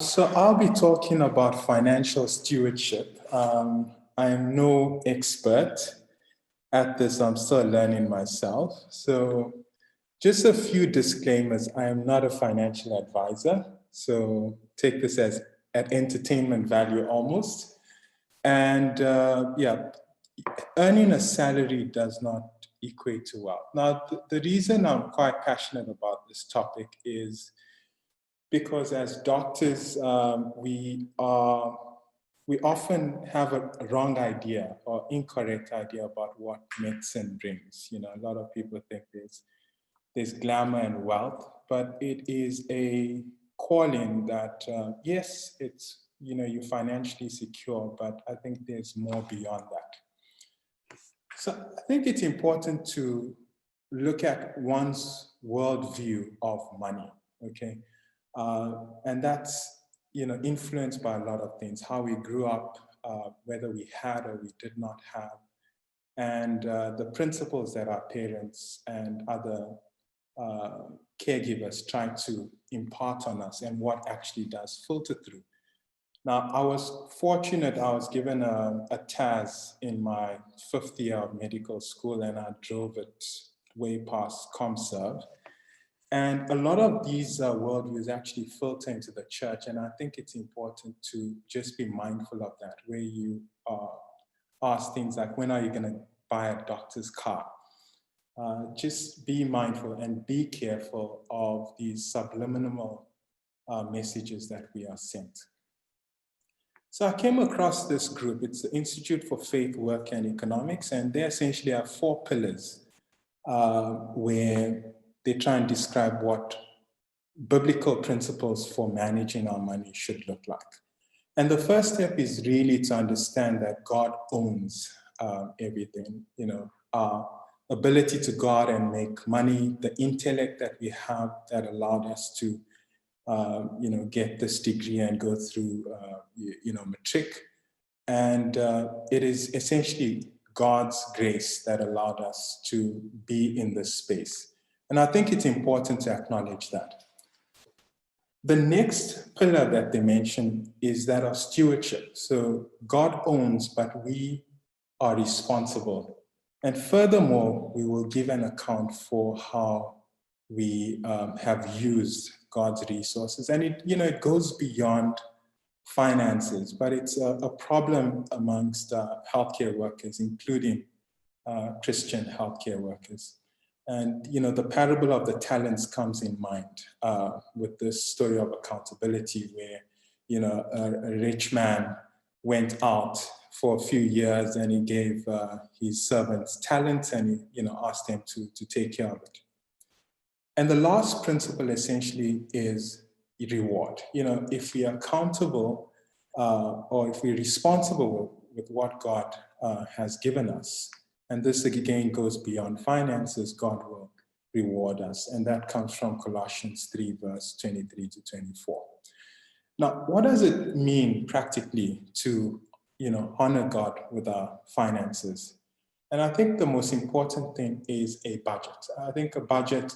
So I'll be talking about financial stewardship. I am no expert at this. I'm still learning myself. So just a few disclaimers. I am not a financial advisor. So take this as at entertainment value almost. And yeah, earning a salary does not equate to wealth. Now, the reason I'm quite passionate about this topic is because as doctors, we often have a wrong idea or incorrect idea about what medicine brings. You know, a lot of people think there's glamour and wealth, but it is a calling that yes, it's you're financially secure, but I think there's more beyond that. So I think it's important to look at one's worldview of money. Okay. And that's influenced by a lot of things, how we grew up, whether we had or we did not have, and the principles that our parents and other caregivers try to impart on us and what actually does filter through. Now, I was fortunate, I was given a TAS in my 5th year of medical school, and I drove it way past ComServe. And a lot of these worldviews actually filter into the church, and I think it's important to just be mindful of that, where you ask things like, when are you going to buy a doctor's car? Just be mindful and be careful of these subliminal messages that we are sent. So I came across this group. It's the Institute for Faith, Work, and Economics, and they essentially have 4 pillars where they try and describe what biblical principles for managing our money should look like. And the first step is really to understand that God owns everything. Our ability to go out and make money, the intellect that we have that allowed us to get this degree and go through matric. And it is essentially God's grace that allowed us to be in this space. And I think it's important to acknowledge that. The next pillar that they mention is that of stewardship. So God owns, but we are responsible. And furthermore, we will give an account for how we have used God's resources. And it goes beyond finances, but it's a problem amongst healthcare workers, including Christian healthcare workers. And the parable of the talents comes in mind with this story of accountability, where a rich man went out for a few years and he gave his servants talents, and he asked them to take care of it. And the last principle essentially is reward. If we are accountable or if we're responsible with what God has given us, and this again goes beyond finances, God will reward us. And that comes from Colossians 3, verse 23 to 24. Now, what does it mean practically to honor God with our finances? And I think the most important thing is a budget. I think a budget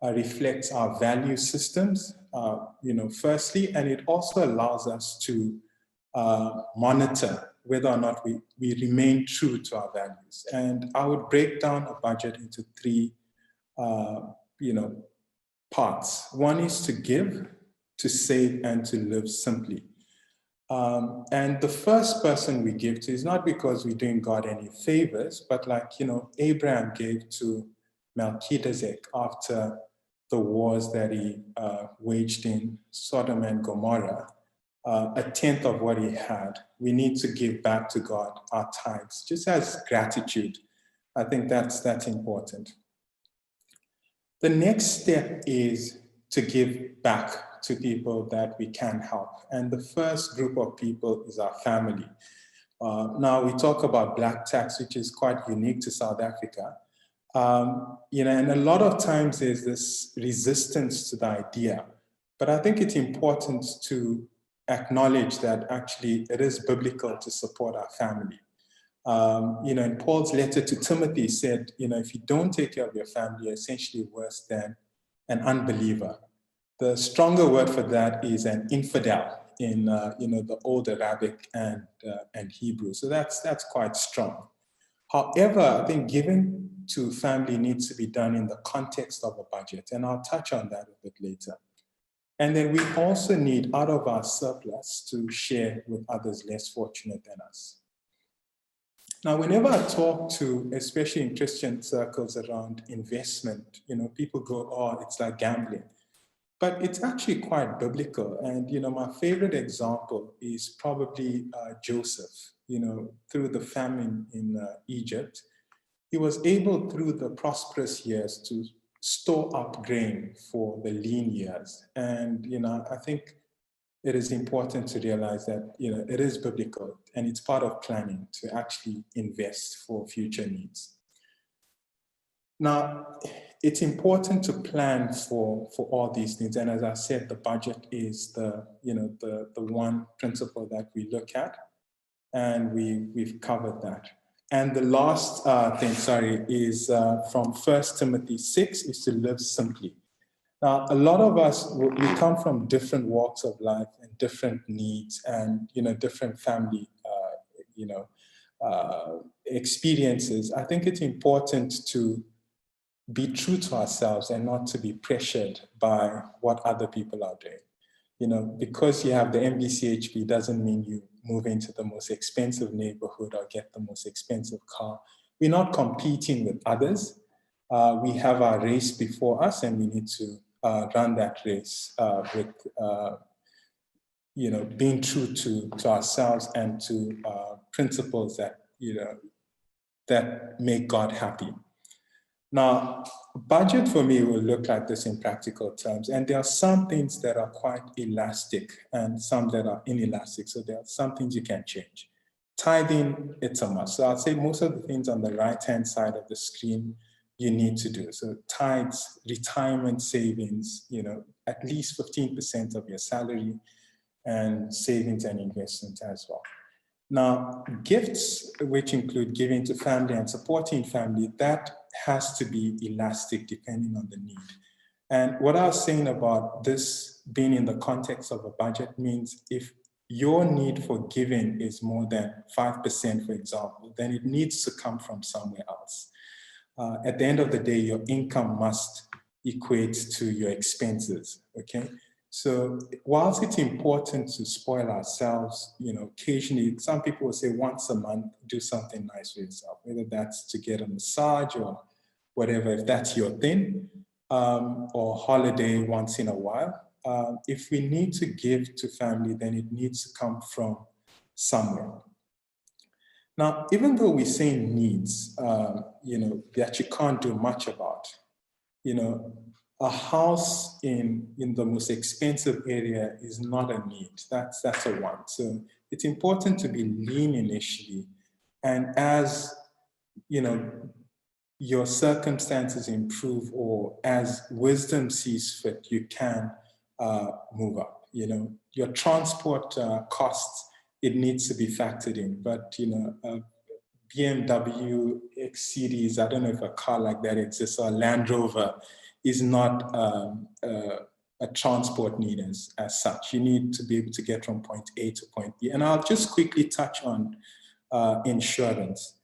reflects our value systems, firstly, and it also allows us to monitor whether or not we remain true to our values. And I would break down a budget into 3, parts. One is to give, to save, and to live simply. And the first person we give to is not because we're doing God any favors, but like, Abraham gave to Melchizedek after the wars that he waged in Sodom and Gomorrah. A 10th of what he had. We need to give back to God our tithes, just as gratitude. I think that's important. The next step is to give back to people that we can help. And the first group of people is our family. Now we talk about black tax, which is quite unique to South Africa. And a lot of times there's this resistance to the idea, but I think it's important to acknowledge that actually it is biblical to support our family. In Paul's letter to Timothy said, if you don't take care of your family, you're essentially worse than an unbeliever. The stronger word for that is an infidel. in the old Arabic and Hebrew. So that's quite strong. However, I think giving to family needs to be done in the context of a budget, and I'll touch on that a bit later. And then we also need, out of our surplus, to share with others less fortunate than us. Now, whenever I talk to, especially in Christian circles, around investment, people go, oh, it's like gambling. But it's actually quite biblical. And, my favorite example is probably Joseph, through the famine in Egypt. He was able, through the prosperous years, to store up grain for the lean years. And, I think it is important to realize that, it is biblical and it's part of planning to actually invest for future needs. Now, it's important to plan for all these things. And as I said, the budget is the one principle that we look at, and we've covered that. And the last thing, is from 1 Timothy 6, is to live simply. Now, a lot of us, we come from different walks of life and different needs and, different family, experiences. I think it's important to be true to ourselves and not to be pressured by what other people are doing. Because you have the MBCHP doesn't mean you move into the most expensive neighborhood or get the most expensive car. We're not competing with others. We have our race before us, and we need to run that race with, being true to ourselves and to principles that, that make God happy. Now, budget for me will look like this in practical terms. And there are some things that are quite elastic and some that are inelastic. So there are some things you can change. Tithing, it's a must. So I'll say most of the things on the right-hand side of the screen, you need to do. So tithes, retirement savings, at least 15% of your salary, and savings and investment as well. Now, gifts, which include giving to family and supporting family, that has to be elastic depending on the need. And what I was saying about this being in the context of a budget means if your need for giving is more than 5%, for example, then it needs to come from somewhere else. At the end of the day, your income must equate to your expenses, okay? So whilst it's important to spoil ourselves, occasionally, some people will say once a month, do something nice for yourself, whether that's to get a massage or whatever, if that's your thing, or holiday once in a while. If we need to give to family, then it needs to come from somewhere. Now, even though we say needs, that you can't do much about, a house in the most expensive area is not a need. That's a want. So it's important to be lean initially. And as, your circumstances improve or as wisdom sees fit, you can move up. Your transport costs, it needs to be factored in. But, BMW X Series, I don't know if a car like that exists, or a Land Rover, is not a transport need as such. You need to be able to get from point A to point B. And I'll just quickly touch on insurance.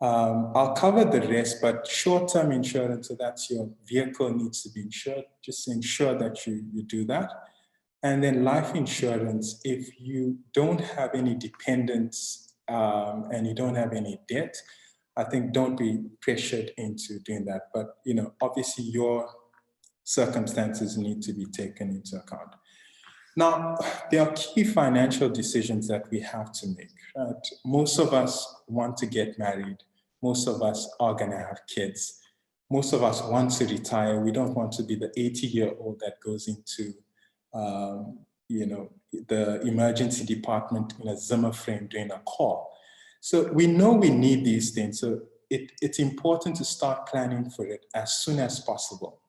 I'll cover the rest, but short-term insurance, so that's your vehicle needs to be insured. Just ensure that you do that. And then life insurance, if you don't have any dependents and you don't have any debt, I think don't be pressured into doing that. But, obviously your circumstances need to be taken into account. Now, there are key financial decisions that we have to make. Right? Most of us want to get married. Most of us are going to have kids. Most of us want to retire. We don't want to be the 80-year-old that goes into, the emergency department in a Zimmer frame doing a call. So we know we need these things. So it's important to start planning for it as soon as possible.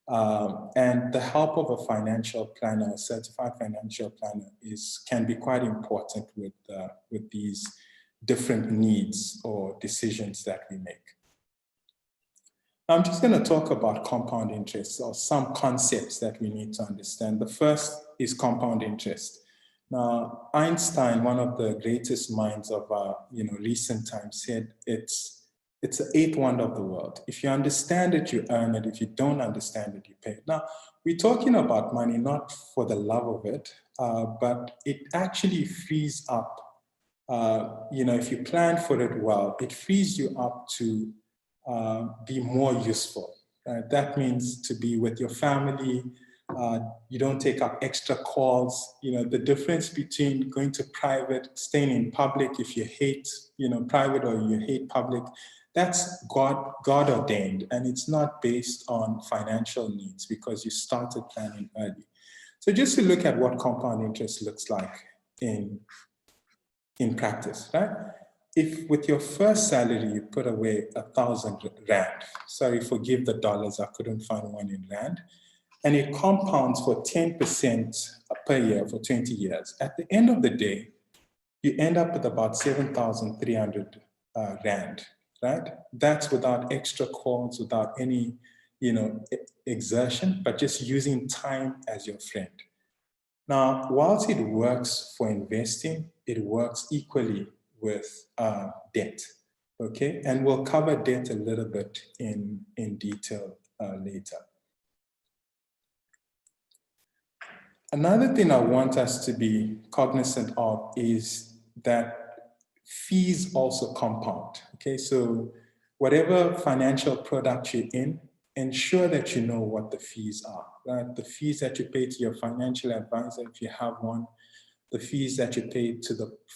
And the help of a financial planner, a certified financial planner, can be quite important with these different needs or decisions that we make. I'm just going to talk about compound interest, or some concepts that we need to understand. The first is compound interest. Now, Einstein, one of the greatest minds of recent times, said it's the eighth wonder of the world. If you understand it, you earn it. If you don't understand it, you pay it. Now, we're talking about money not for the love of it, but it actually frees up. If you plan for it well, it frees you up to be more useful. That means to be with your family. You don't take up extra calls. The difference between going to private, staying in public, if you hate, private or you hate public, that's God ordained, and it's not based on financial needs because you started planning early. So just to look at what compound interest looks like in practice, right? If with your first salary, you put away 1,000 Rand, sorry, forgive the dollars, I couldn't find one in Rand, and it compounds for 10% per year for 20 years. At the end of the day, you end up with about 7,300 Rand, right? That's without extra calls, without any, exertion, but just using time as your friend. Now, whilst it works for investing, it works equally with debt, okay? And we'll cover debt a little bit in detail later. Another thing I want us to be cognizant of is that fees also compound, okay? So whatever financial product you're in, ensure that you know what the fees are, right? The fees that you pay to your financial advisor, if you have one, the fees that you pay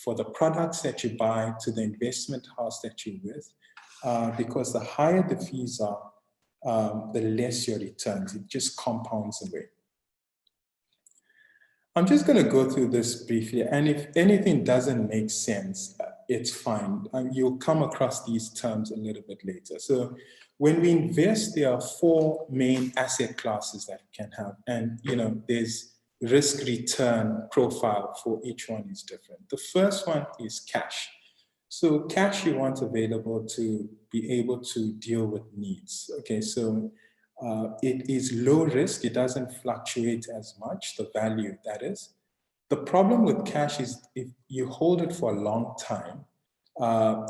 for the products that you buy, to the investment house that you're with, because the higher the fees are, the less your returns. It just compounds away. I'm just going to go through this briefly, and if anything doesn't make sense, it's fine. You'll come across these terms a little bit later. So when we invest, there are four main asset classes that we can have, and there's risk return profile for each one is different. The first one is cash. So cash you want available to be able to deal with needs. Okay, so it is low risk, it doesn't fluctuate as much, the value that is. The problem with cash is if you hold it for a long time,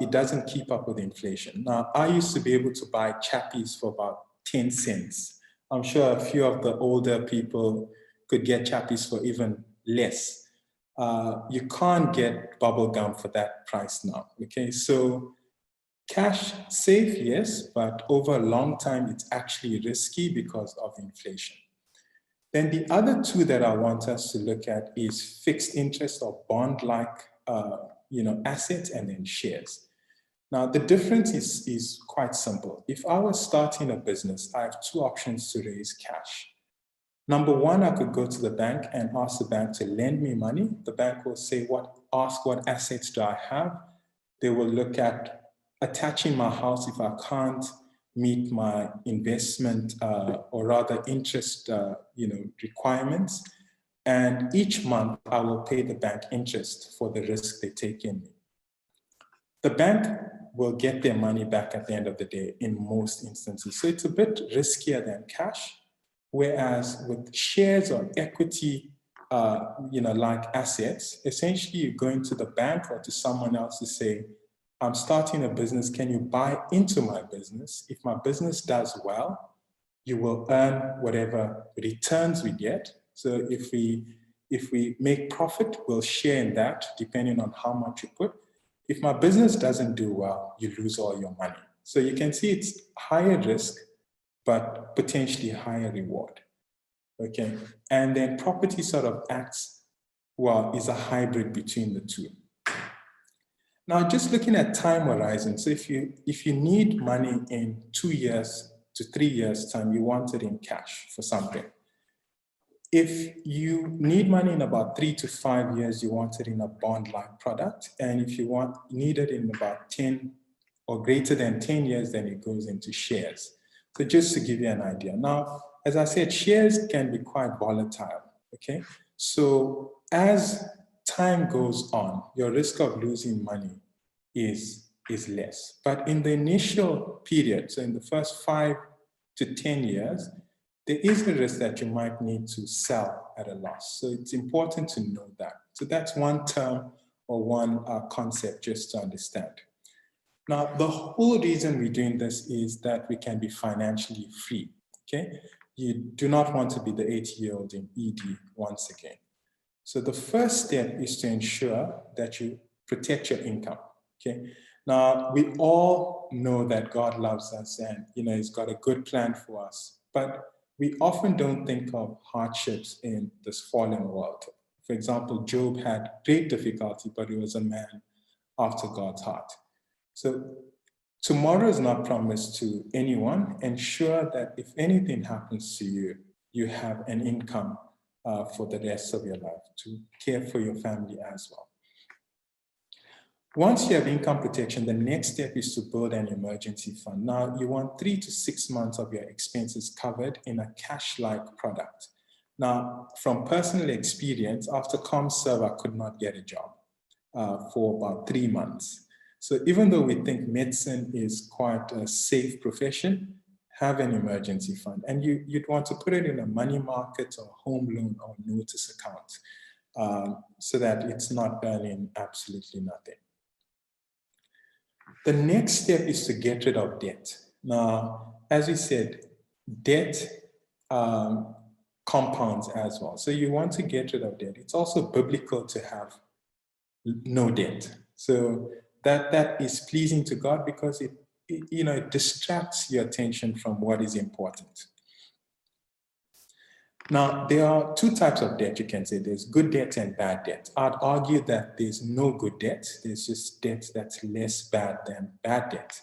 it doesn't keep up with inflation. Now, I used to be able to buy chappies for about 10 cents. I'm sure a few of the older people could get chappies for even less. You can't get bubble gum for that price now, okay? So cash safe, yes, but over a long time, it's actually risky because of inflation. Then the other two that I want us to look at is fixed interest or bond-like assets, and then shares. Now, the difference is quite simple. If I was starting a business, I have two options to raise cash. Number one, I could go to the bank and ask the bank to lend me money. The bank will say, ask what assets do I have? They will look at attaching my house if I can't meet my investment or rather interest requirements. And each month I will pay the bank interest for the risk they take in me. The bank will get their money back at the end of the day in most instances. So it's a bit riskier than cash. Whereas with shares or equity, like assets, essentially you're going to the bank or to someone else to say, I'm starting a business, can you buy into my business? If my business does well, you will earn whatever returns we get. So if we make profit, we'll share in that depending on how much you put. If my business doesn't do well, you lose all your money. So you can see it's higher risk, but potentially higher reward, okay? And then property sort of acts, is a hybrid between the two. Now, just looking at time horizon, so if you need money in 2 years to 3 years time, you want it in cash for something. If you need money in about 3 to 5 years, you want it in a bond-like product. And if you need it in about 10 or greater than 10 years, then it goes into shares. So just to give you an idea. Now, as I said, shares can be quite volatile, okay? So as time goes on, your risk of losing money is less. But in the initial period, so in the first 5 to 10 years, there is a risk that you might need to sell at a loss. So it's important to know that. So that's one term or one concept just to understand. Now, the whole reason we're doing this is that we can be financially free, okay? You do not want to be the 80-year-old in ED once again. So the first step is to ensure that you protect your income, okay? Now, we all know that God loves us and, He's got a good plan for us, but we often don't think of hardships in this fallen world. For example, Job had great difficulty, but he was a man after God's heart. So tomorrow is not promised to anyone. Ensure that if anything happens to you, you have an income for the rest of your life to care for your family as well. Once you have income protection, the next step is to build an emergency fund. Now, you want 3 to 6 months of your expenses covered in a cash-like product. Now, from personal experience, after ComServe, I could not get a job for about 3 months. So even though we think medicine is quite a safe profession, have an emergency fund. And you'd want to put it in a money market or home loan or notice account so that it's not earning absolutely nothing. The next step is to get rid of debt. Now, as we said, debt compounds as well. So you want to get rid of debt. It's also biblical to have no debt. So that is pleasing to God because it distracts your attention from what is important. Now, there are 2 types of debt, you can say. There's good debt and bad debt. I'd argue that there's no good debt. There's just debt that's less bad than bad debt.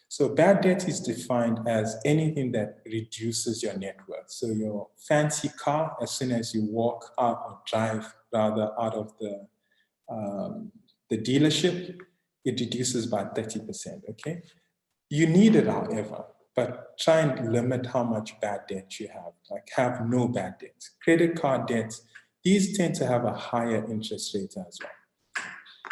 So bad debt is defined as anything that reduces your net worth. So your fancy car, as soon as you walk out or drive rather out of the dealership, it reduces by 30%, okay? You need it, however, but try and limit how much bad debt you have, like have no bad debt. Credit card debts, these tend to have a higher interest rate as well.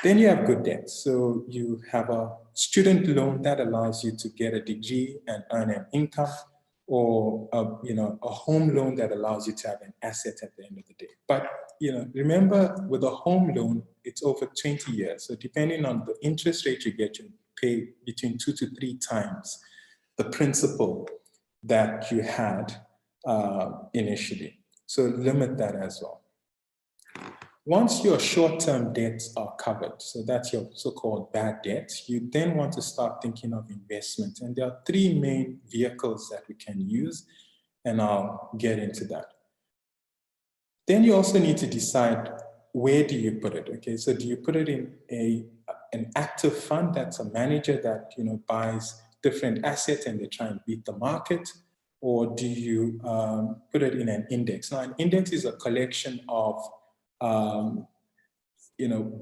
Then you have good debt. So you have a student loan that allows you to get a degree and earn an income, or a home loan that allows you to have an asset at the end of the day. But remember, with a home loan, it's over 20 years. So depending on the interest rate you get, you pay between 2 to 3 times the principal that you had initially. So limit that as well. Once your short-term debts are covered, so that's your so-called bad debt, you then want to start thinking of investment. And there are 3 main vehicles that we can use, and I'll get into that. Then you also need to decide, where do you put it? Okay, so do you put it in an active fund that's a manager that buys different assets and they try and beat the market? Or do you put it in an index? Now, an index is a collection of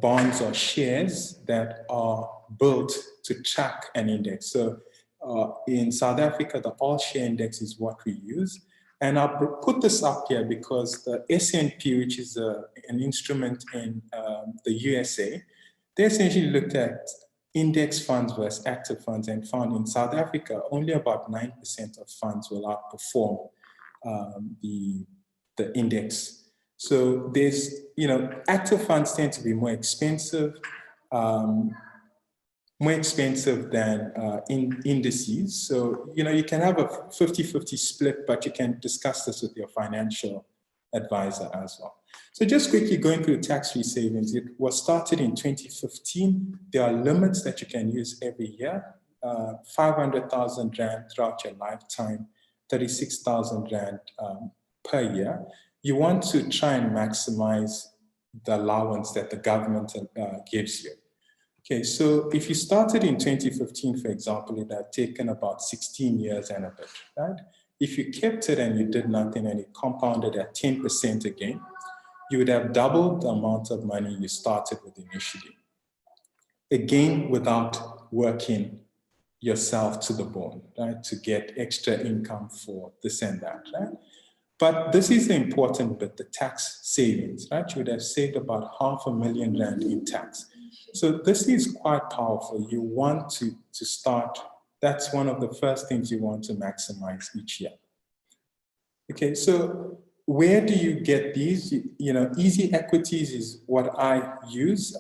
bonds or shares that are built to track an index. So in South Africa, the All Share Index is what we use. And I'll put this up here because the S&P, which is an instrument in the USA, they essentially looked at index funds versus active funds and found in South Africa, only about 9% of funds will outperform the index. So there's, active funds tend to be more expensive than indices. So, you can have a 50-50 split, but you can discuss this with your financial advisor as well. So just quickly going through tax-free savings, it was started in 2015. There are limits that you can use every year, 500,000 Rand throughout your lifetime, 36,000 Rand per year. You want to try and maximize the allowance that the government gives you. Okay, so if you started in 2015, for example, it had taken about 16 years and a bit, right? If you kept it and you did nothing and it compounded at 10% again, you would have doubled the amount of money you started with initially. Again, without working yourself to the bone, right? To get extra income for this and that, right? But this is the important bit, the tax savings, right? You would have saved about 500,000 Rand in tax. So this is quite powerful. You want to start, that's one of the first things you want to maximize each year. Okay, so where do you get these? Easy equities is what I use.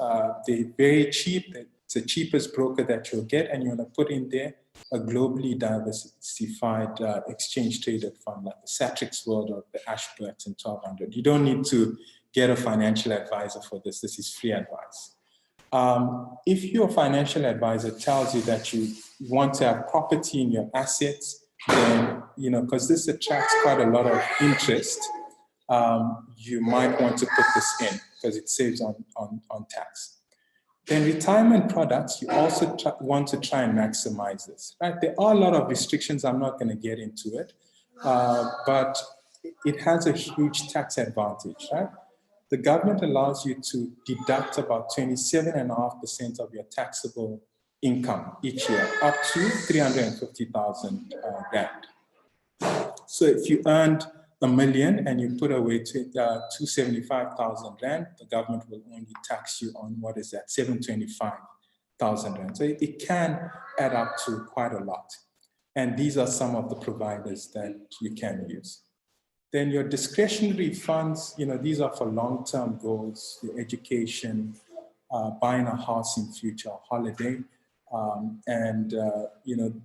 They're very cheap. It's the cheapest broker that you'll get, and you want to put in there a globally diversified exchange traded fund like the Satrix World or the Ashburton 1200. You don't need to get a financial advisor for this. This is free advice. If your financial advisor tells you that you want to have property in your assets, then, because this attracts quite a lot of interest, you might want to put this in because it saves on tax. Then retirement products, you also want to try and maximize this, right? There are a lot of restrictions. I'm not going to get into it, but it has a huge tax advantage, right? The government allows you to deduct about 27.5% of your taxable income each year, up to 350,000 rand. So if you earned $1 million and you put away 275,000 rand, the government will only tax you on, what is that, 725,000 rand. So it can add up to quite a lot. And these are some of the providers that you can use. Then your discretionary funds, these are for long-term goals, your education, buying a house in future, holiday.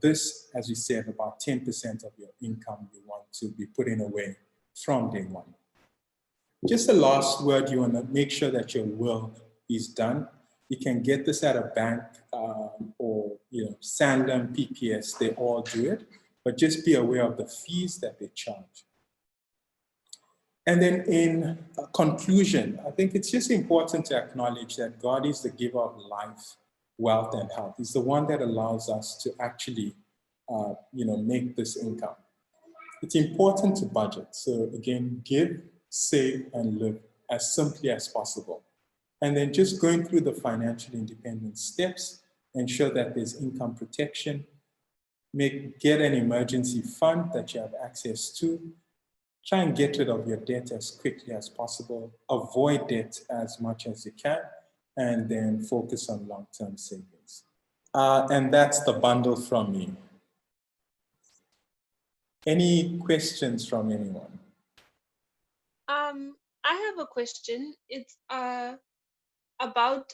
This, as we said, about 10% of your income you want to be putting away from day one. Just a last word, you want to make sure that your will is done. You can get this at a bank or, Sanlam, PPS, they all do it, but just be aware of the fees that they charge. And then in conclusion, I think it's just important to acknowledge that God is the giver of life, wealth, and health. He's the one that allows us to actually, make this income. It's important to budget. So again, give, save, and live as simply as possible. And then just going through the financial independence steps, ensure that there's income protection, get an emergency fund that you have access to, try and get rid of your debt as quickly as possible, avoid debt as much as you can, and then focus on long-term savings. And that's the bundle from me. Any questions from anyone? I have a question. It's about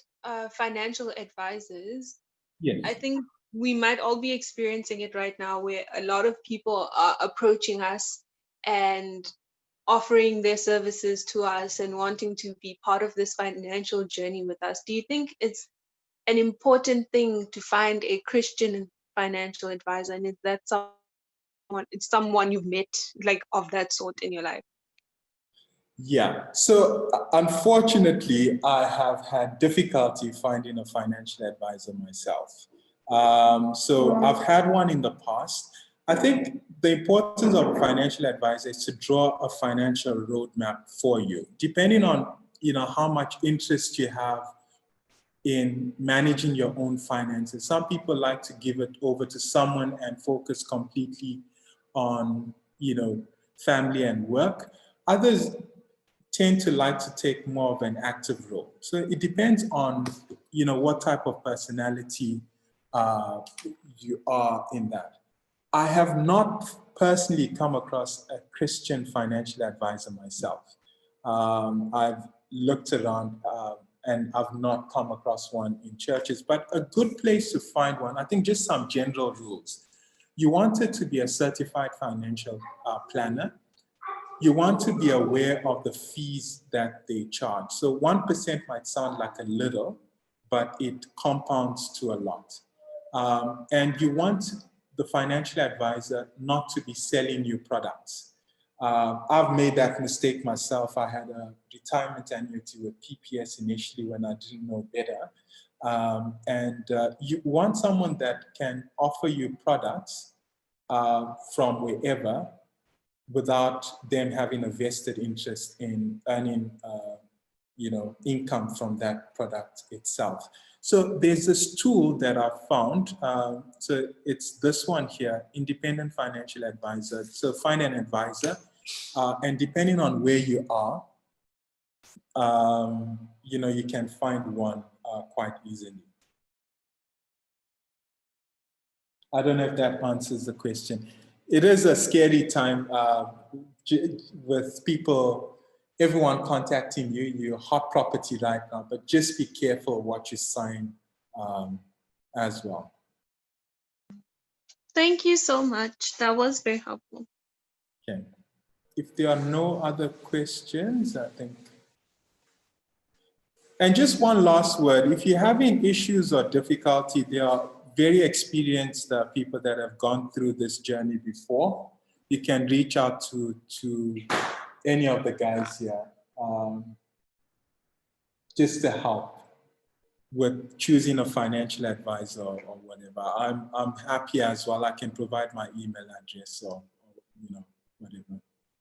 financial advisors. Yes. I think we might all be experiencing it right now, where a lot of people are approaching us and offering their services to us and wanting to be part of this financial journey with us. Do you think it's an important thing to find a Christian financial advisor? And is that someone you've met, like, of that sort in your life? Yeah, so unfortunately, I have had difficulty finding a financial advisor myself. So I've had one in the past. I think the importance of a financial advisor is to draw a financial roadmap for you, depending on how much interest you have in managing your own finances. Some people like to give it over to someone and focus completely on family and work. Others tend to like to take more of an active role. So it depends on, what type of personality you are in that. I have not personally come across a Christian financial advisor myself. I've looked around and I've not come across one in churches, but a good place to find one, I think just some general rules. You want it to be a certified financial planner. You want to be aware of the fees that they charge. So 1% might sound like a little, but it compounds to a lot. And you want the financial advisor not to be selling you products. I've made that mistake myself. I had a retirement annuity with PPS initially when I didn't know better. You want someone that can offer you products from wherever, without them having a vested interest in earning, income from that product itself. So there's this tool that I've found. So it's this one here, Independent Financial Advisor. So find an advisor, and depending on where you are, you can find one quite easily. I don't know if that answers the question. It is a scary time with people, everyone contacting you, you're hot property right now, but just be careful what you sign as well. Thank you so much. That was very helpful. Okay. If there are no other questions, I think. And just one last word, if you're having issues or difficulty, there are very experienced people that have gone through this journey before. You can reach out to any of the guys here just to help with choosing a financial advisor or whatever. I'm happy as well. I can provide my email address or whatever.